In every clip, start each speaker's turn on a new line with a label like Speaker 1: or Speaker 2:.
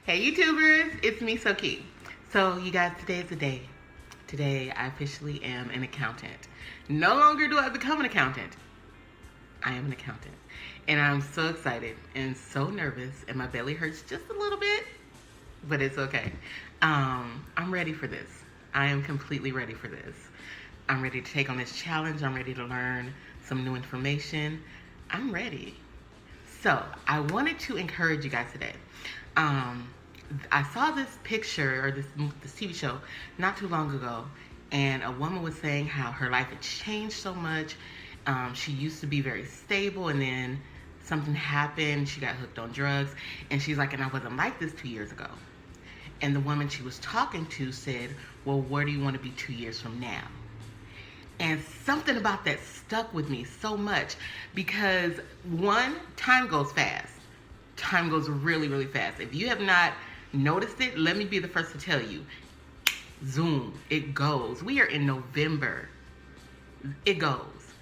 Speaker 1: Hey YouTubers, it's me Soki. So you guys, today is the day. Today I officially am an accountant. No longer do I become an accountant. I am an accountant. And I'm so excited and so nervous and my belly hurts just a little bit, but it's okay. I'm ready for this. I am completely ready for this. I'm ready to take on this challenge. I'm ready to learn some new information. I'm ready. So I wanted to encourage you guys today. Um, I saw this picture or this TV show not too long ago, and a woman was saying how her life had changed so much. She used to be very stable, and then something happened. She got hooked on drugs, and she's like, and I wasn't like this 2 years ago. And the woman she was talking to said, well, where do you want to be 2 years from now? And something about that stuck with me so much because one, time goes fast. Time goes really, really fast. If you have not noticed it, let me be the first to tell you. Zoom, it goes. We are in November. It goes.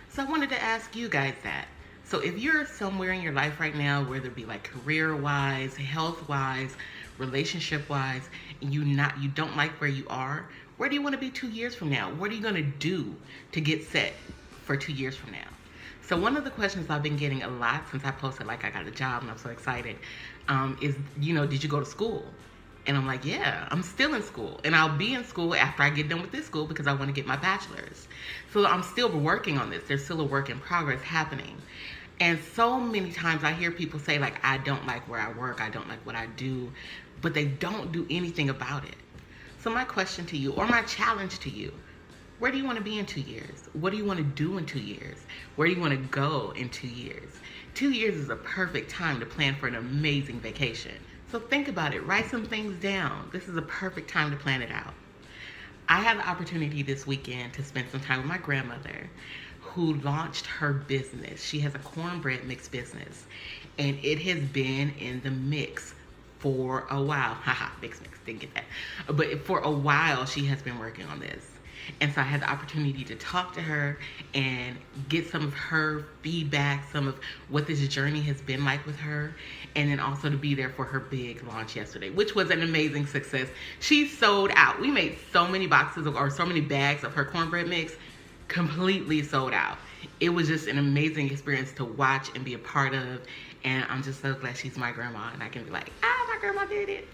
Speaker 1: So I wanted to ask you guys that. So if you're somewhere in your life right now, whether it be like career-wise, health-wise, relationship-wise, and you don't like where you are, where do you want to be 2 years from now? What are you going to do to get set for 2 years from now? So one of the questions I've been getting a lot since I posted like I got a job and I'm so excited is, did you go to school? And I'm like, yeah, I'm still in school. And I'll be in school after I get done with this school because I want to get my bachelor's. So I'm still working on this. There's still a work in progress happening. And so many times I hear people say, like, I don't like where I work, I don't like what I do, but they don't do anything about it. So my question to you, or my challenge to you, where do you want to be in 2 years? What do you want to do in 2 years? Where do you want to go in 2 years? 2 years is a perfect time to plan for an amazing vacation. So think about it. Write some things down. This is a perfect time to plan it out. I had the opportunity this weekend to spend some time with my grandmother who launched her business. She has a cornbread mix business, and it has been in the mix for a while. Haha, mix, didn't get that. But for a while, she has been working on this. And so I had the opportunity to talk to her and get some of her feedback, some of what this journey has been like with her, and then also to be there for her big launch yesterday, which was an amazing success. She sold out. We made so many boxes or so many bags of her cornbread mix, completely sold out. It was just an amazing experience to watch and be a part of, and I'm just so glad she's my grandma and I can be like, my grandma did it.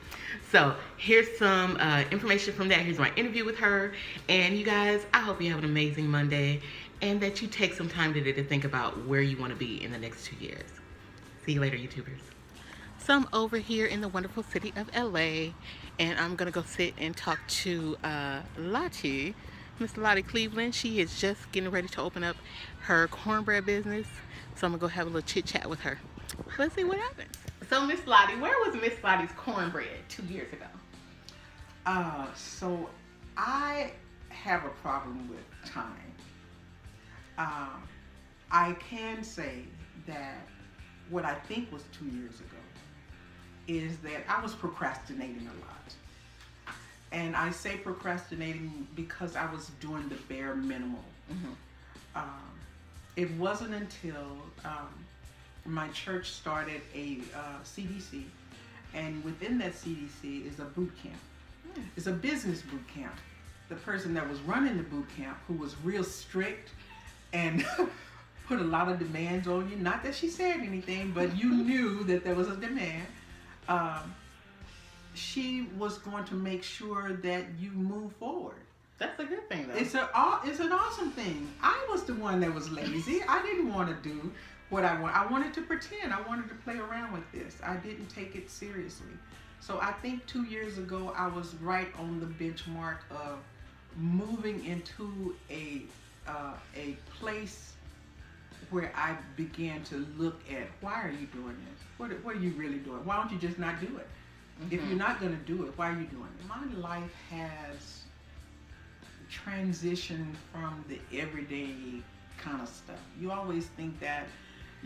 Speaker 1: So here's some information from that. Here's my interview with her. And you guys, I hope you have an amazing Monday and that you take some time today to think about where you want to be in the next 2 years. See you later, YouTubers. So I'm over here in the wonderful city of LA, and I'm going to go sit and talk to Lottie, Miss Lottie Cleveland. She is just getting ready to open up her cornbread business. So I'm going to go have a little chit chat with her. Let's see what happens. So Miss Lottie, where was Miss Lottie's cornbread 2 years ago?
Speaker 2: So I have a problem with time. I can say that what I think was 2 years ago is that I was procrastinating a lot. And I say procrastinating because I was doing the bare minimum. Mm-hmm. It wasn't until my church started a CDC, and within that CDC is a boot camp. It's a business boot camp. The person that was running the boot camp, who was real strict and put a lot of demands on you, not that she said anything, but you knew that there was a demand. She was going to make sure that you move forward.
Speaker 1: That's a good thing, though.
Speaker 2: It's an awesome thing. I was the one that was lazy. I didn't want to do what I want. I wanted to pretend. I wanted to play around with this. I didn't take it seriously. So I think 2 years ago, I was right on the benchmark of moving into a place where I began to look at, why are you doing this? What are you really doing? Why don't you just not do it? Mm-hmm. If you're not going to do it, why are you doing it? My life has transitioned from the everyday kind of stuff. You always think that,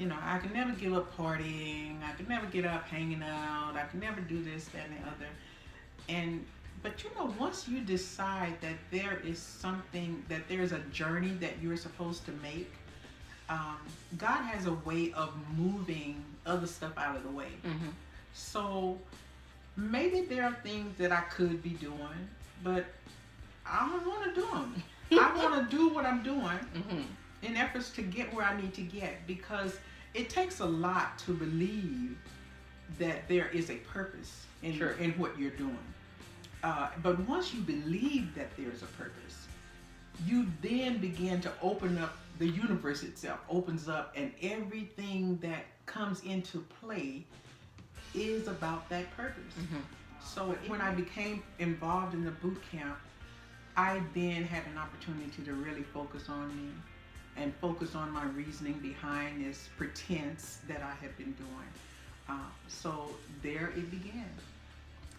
Speaker 2: I can never give up partying, I can never get up hanging out, I can never do this, that, and the other. But once you decide that there is something, that there's a journey that you're supposed to make, God has a way of moving other stuff out of the way. Mm-hmm. So maybe there are things that I could be doing, but I don't want to do them. I want to do what I'm doing in efforts to get where I need to get, because it takes a lot to believe that there is a purpose in what you're doing. But once you believe that there's a purpose, you then begin to open up. The universe itself opens up, and everything that comes into play is about that purpose. So when I became involved in the boot camp, I then had an opportunity to really focus on me and focus on my reasoning behind this pretense that I have been doing. So there it began.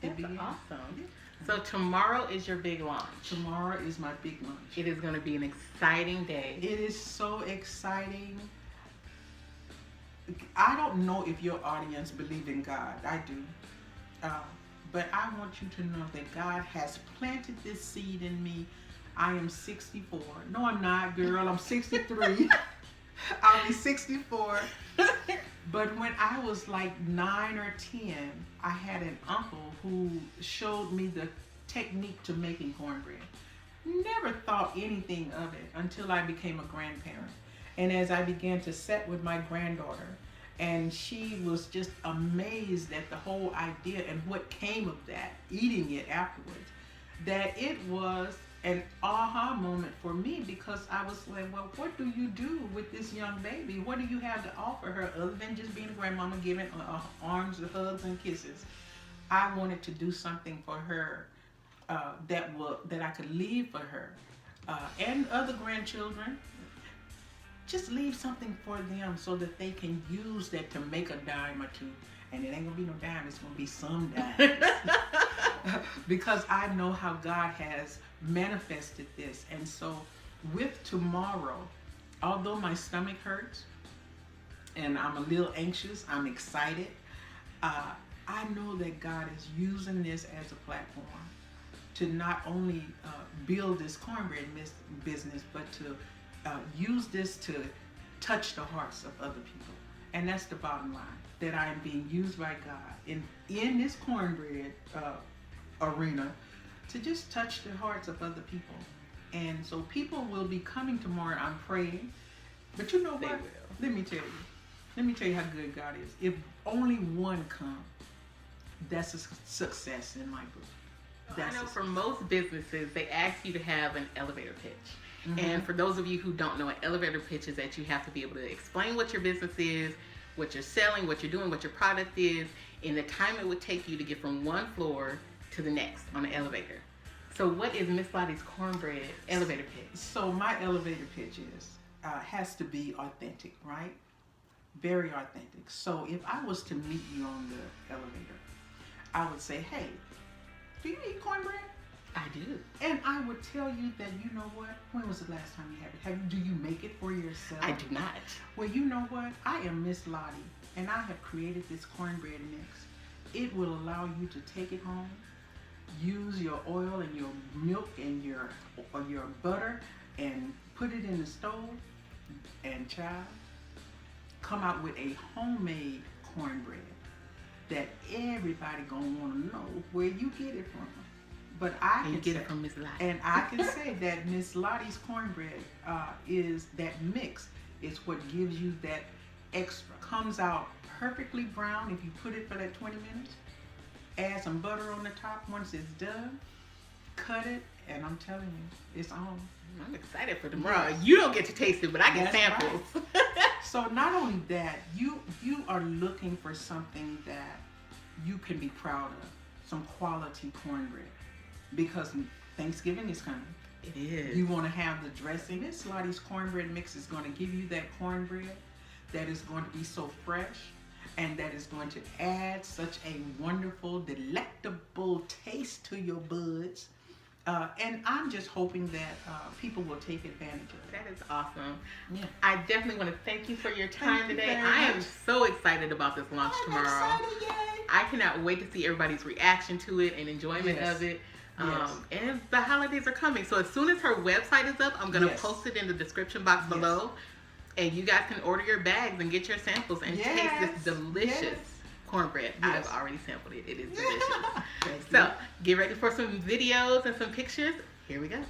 Speaker 1: That's awesome. Yeah. So tomorrow is your big launch.
Speaker 2: Tomorrow is my big launch.
Speaker 1: It is going to be an exciting day.
Speaker 2: It is so exciting. I don't know if your audience believes in God. I do. But I want you to know that God has planted this seed in me. I am 64. No, I'm not, girl. I'm 63. I'll be 64. But when I was like 9 or 10, I had an uncle who showed me the technique to making cornbread. Never thought anything of it until I became a grandparent. And as I began to sit with my granddaughter, and she was just amazed at the whole idea and what came of that, eating it afterwards, that it was an aha moment for me, because I was like, well, what do you do with this young baby? What do you have to offer her other than just being a grandmama, giving arms, hugs, and kisses? I wanted to do something for her that I could leave for her and other grandchildren. Just leave something for them so that they can use that to make a dime or two. And it ain't gonna be no dime, it's gonna be some dimes. Because I know how God has manifested this. And so with tomorrow, although my stomach hurts and I'm a little anxious, I'm excited, I know that God is using this as a platform to not only build this cornbread business, but to use this to touch the hearts of other people. And that's the bottom line, that I am being used by God in this cornbread arena to just touch the hearts of other people. And so people will be coming tomorrow, I'm praying. But you know what? Let me tell you how good God is. If only one comes, that's a success in my book.
Speaker 1: I know for most businesses, they ask you to have an elevator pitch. And for those of you who don't know, an elevator pitch is that you have to be able to explain what your business is, what you're selling, what you're doing, what your product is, and the time it would take you to get from one floor to the next on the elevator. So what is Miss Lottie's cornbread elevator pitch?
Speaker 2: So my elevator pitch has to be authentic, right? Very authentic. So if I was to meet you on the elevator, I would say, hey, do you eat cornbread?
Speaker 1: I do.
Speaker 2: And I would tell you that, you know what? When was the last time you had it? Do you make it for yourself?
Speaker 1: I do not.
Speaker 2: Well, you know what? I am Miss Lottie, and I have created this cornbread mix. It will allow you to take it home, use your oil and your milk and your butter, and put it in the stove, and child, come out with a homemade cornbread that everybody gonna want to know where you get it from. But I can
Speaker 1: get it from Miss Lottie.
Speaker 2: And I can say that Miss Lottie's cornbread is that mix. It's what gives you that extra. Comes out perfectly brown if you put it for that 20 minutes. Add some butter on the top once it's done. Cut it, and I'm telling you, it's on.
Speaker 1: I'm excited for tomorrow. Yes. You don't get to taste it, but I get samples.
Speaker 2: Right. So not only that, you are looking for something that you can be proud of. Some quality cornbread. Because Thanksgiving is coming.
Speaker 1: It is.
Speaker 2: You want to have the dressing. Miss Lottie's cornbread mix is going to give you that cornbread that is going to be so fresh and that is going to add such a wonderful, delectable taste to your buds. And I'm just hoping that people will take advantage of it.
Speaker 1: That is awesome.
Speaker 2: Yeah.
Speaker 1: I definitely want to thank you for your time today.
Speaker 2: I
Speaker 1: am so excited about this launch tomorrow.
Speaker 2: Excited, yay.
Speaker 1: I cannot wait to see everybody's reaction to it and enjoyment of it. And the holidays are coming. So as soon as her website is up, I'm going to post it in the description box below. And you guys can order your bags and get your samples and taste this delicious cornbread.
Speaker 2: Yes.
Speaker 1: I've already sampled it. It is delicious.
Speaker 2: Thank you.
Speaker 1: So get ready for some videos and some pictures. Here we go.